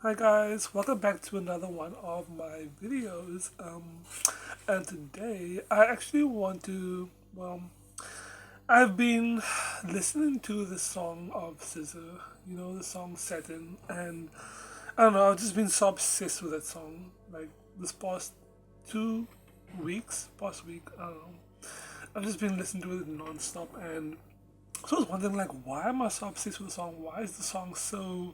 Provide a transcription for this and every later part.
Hi guys, welcome back to another one of my videos. And today I actually want to, I've been listening to the song of Scissor, the song Saturn, and I don't know, I've just been so obsessed with that song. Like this past 2 weeks, past week, I don't know. I've just been listening to it non-stop, and so I was wondering, like, why am I so obsessed with the song? Why is the song so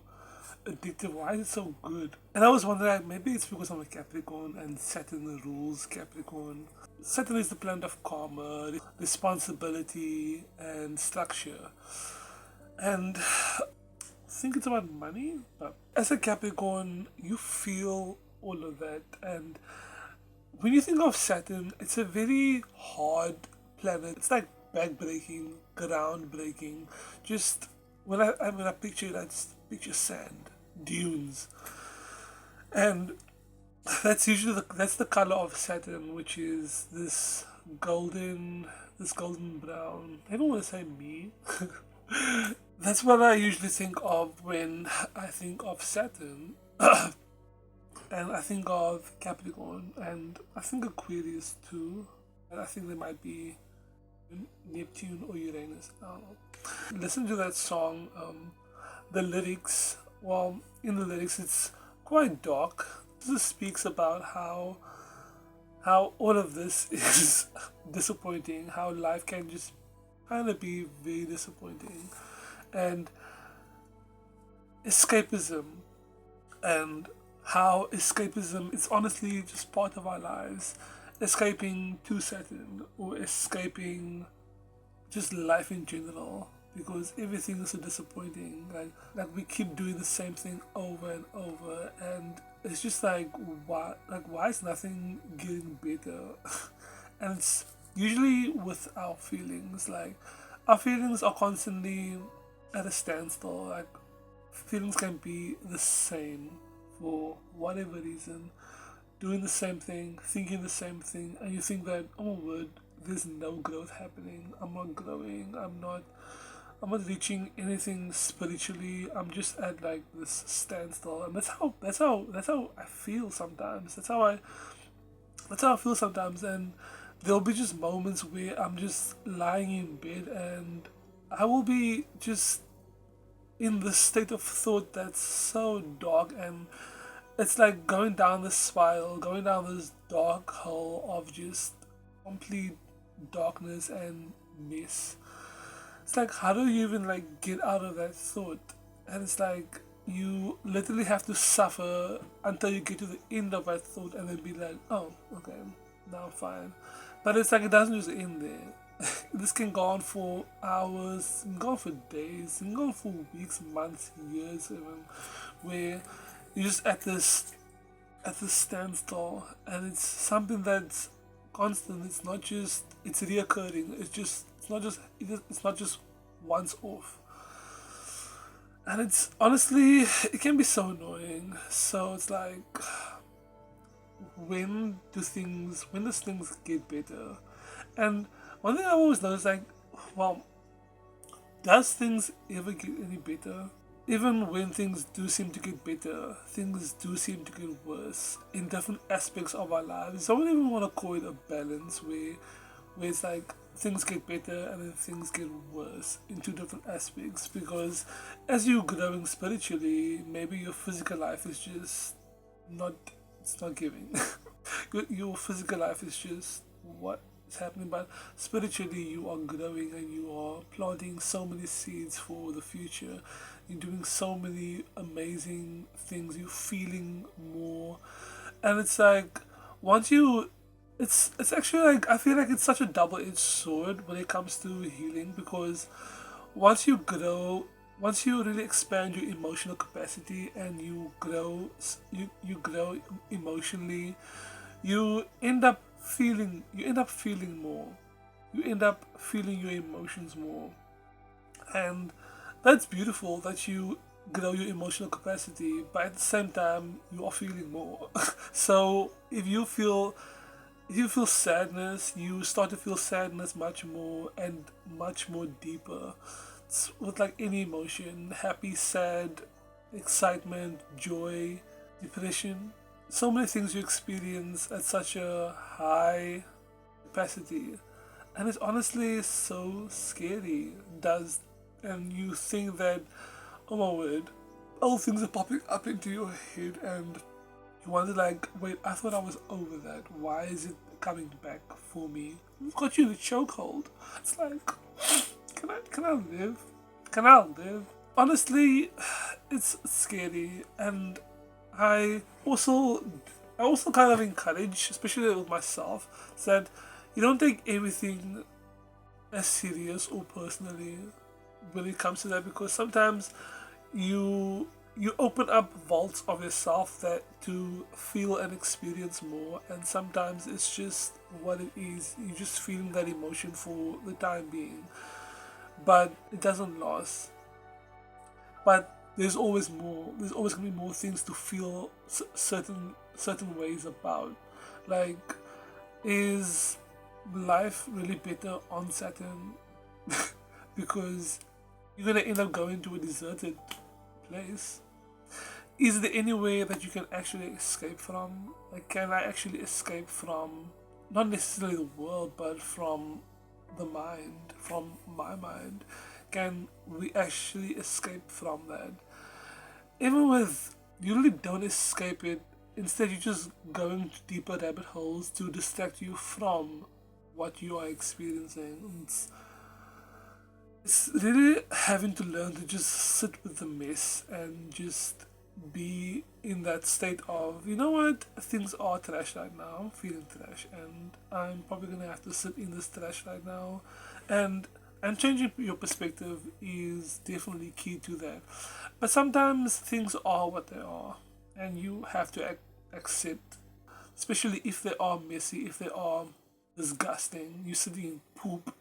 addictive? Why is it so good? And I was wondering, like, maybe it's because I'm a Capricorn and Saturn rules Capricorn. Saturn is the planet of karma, responsibility, and structure. And I think it's about money, but as a Capricorn, you feel all of that. And when you think of Saturn, it's a very hard planet. It's like backbreaking, groundbreaking. Just when I picture it, I just picture sand, dunes, and that's the color of Saturn, which is golden, this golden brown. I don't want to say me. That's what I usually think of when I think of Saturn. And I think of Capricorn, and I think Aquarius too. And I think there might be Neptune or Uranus. I don't know. Listen to that song. The lyrics. Well, in the lyrics, it's quite dark. It speaks about how all of this is disappointing. How life can just kind of be very disappointing, and escapism, and how escapism is honestly just part of our lives. Escaping to Saturn or escaping just life in general because everything is so disappointing. Like we keep doing the same thing over and over, and it's just like why is nothing getting better? And it's usually with our feelings. Like our feelings are constantly at a standstill. Like feelings can be the same for whatever reason, doing the same thing, thinking the same thing, and you think that, oh my word, there's no growth happening. I'm not growing. I'm not reaching anything spiritually. I'm just at like this standstill, and that's how I feel sometimes. That's how I feel sometimes, and there'll be just moments where I'm just lying in bed and I will be just in this state of thought that's so dark, and it's like going down this spiral, going down this dark hole of just complete darkness and mess. It's like, how do you even like get out of that thought? And it's like you literally have to suffer until you get to the end of that thought and then be like, oh, okay, now I'm fine. But it's like it doesn't just end there. This can go on for hours, can go on for days, can go on for weeks, months, years even, where you're just at this standstill, and it's something that's constant. It's not just it's reoccurring. It's not just once off, and it's honestly it can be so annoying. So it's like when does things get better? And one thing I've always noticed, like, well, does things ever get any better? Even when things do seem to get better, things do seem to get worse in different aspects of our lives. I wouldn't even want to call it a balance where it's like things get better and then things get worse in two different aspects, because as you're growing spiritually, maybe your physical life is just not it's not giving. Your physical life is just what is happening, but spiritually you are growing and you are planting so many seeds for the future. You're doing so many amazing things. You're feeling more, and it's like once you, it's actually like I feel like it's such a double-edged sword when it comes to healing, because once you grow, once you really expand your emotional capacity and you grow emotionally, you end up feeling more. You end up feeling your emotions more, and that's beautiful that you grow your emotional capacity, but at the same time you are feeling more. So if you feel sadness, you start to feel sadness much more and much more deeper. It's with like any emotion, happy, sad, excitement, joy, depression. So many things you experience at such a high capacity. And it's honestly so scary. Does and you think that, oh my word, all things are popping up into your head and you wonder like, wait, I thought I was over that. Why is it coming back for me? I've got you in a chokehold. It's like, can I live? Can I live? Honestly, it's scary, and I also I also kind of encourage, especially with myself, that you don't take everything as serious or personally when it comes to that, because sometimes you you open up vaults of yourself that to feel and experience more, and sometimes it's just what it is. You just feeling that emotion for the time being, but it doesn't last. But there's always more. There's always gonna be more things to feel certain ways about. Like, is life really better on Saturn? Because you're gonna end up going to a deserted place. Is there any way that you can actually escape from? Like, can I actually escape from not necessarily the world, but from the mind, from my mind? Can we actually escape from that? Even with, you really don't escape it. Instead, you just go into deeper rabbit holes to distract you from what you are experiencing. It's really having to learn to just sit with the mess and just be in that state of, you know what, things are trash right now, I'm feeling trash, and I'm probably gonna have to sit in this trash right now. And changing your perspective is definitely key to that. But sometimes things are what they are, and you have to accept, especially if they are messy, if they are disgusting. You're sitting in poop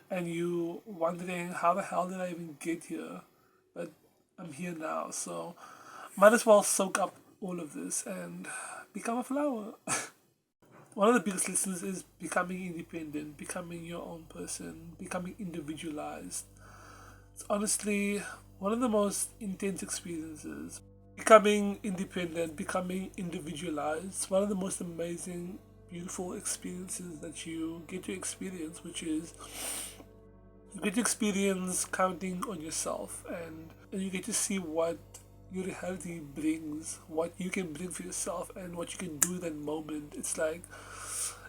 and you wondering, how the hell did I even get here? But I'm here now, so might as well soak up all of this and become a flower. One of the biggest lessons is becoming independent, becoming your own person, becoming individualized. It's honestly one of the most intense experiences. Becoming independent, becoming individualized, one of the most amazing, beautiful experiences that you get to experience, which is you get to experience counting on yourself, and you get to see what your reality brings, what you can bring for yourself, and what you can do in that moment. It's like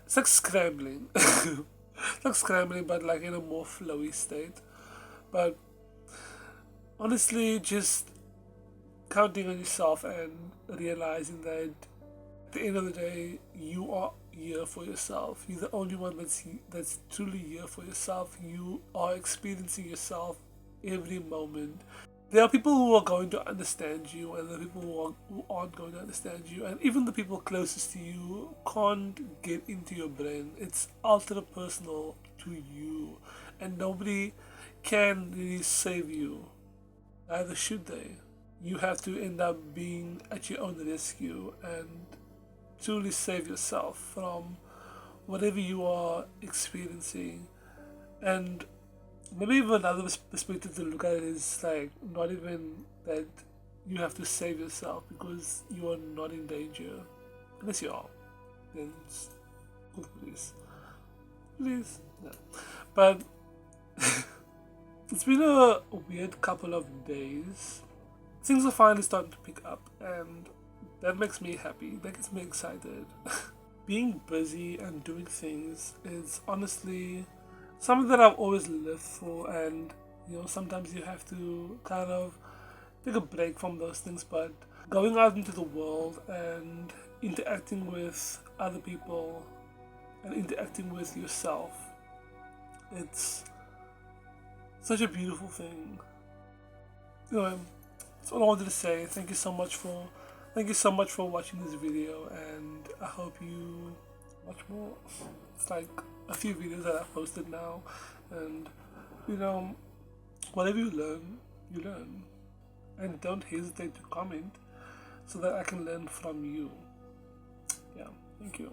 scrambling. It's like scrambling, but like in a more flowy state. But honestly, just counting on yourself and realizing that at the end of the day, you are here for yourself. You're the only one that's truly here for yourself. You are experiencing yourself every moment. There are people who are going to understand you, and there are people who aren't going to understand you, and even the people closest to you can't get into your brain. It's ultra personal to you, and nobody can really save you. Neither should they. You have to end up being at your own rescue and truly save yourself from whatever you are experiencing. And maybe even another perspective to look at it is like not even that you have to save yourself, because you are not in danger. Unless you are, then it's good, please. Please. No. But it's been a weird couple of days. Things are finally starting to pick up, and that makes me happy. That gets me excited. Being busy and doing things is honestly something that I've always lived for, and sometimes you have to kind of take a break from those things, but going out into the world and interacting with other people and interacting with yourself, it's such a beautiful thing. Anyway, that's all I wanted to say. Thank you so much for watching this video, and I hope you watch more. It's like a few videos that I've posted now, and you know, whatever you learn, and don't hesitate to comment so that I can learn from you. Yeah, thank you.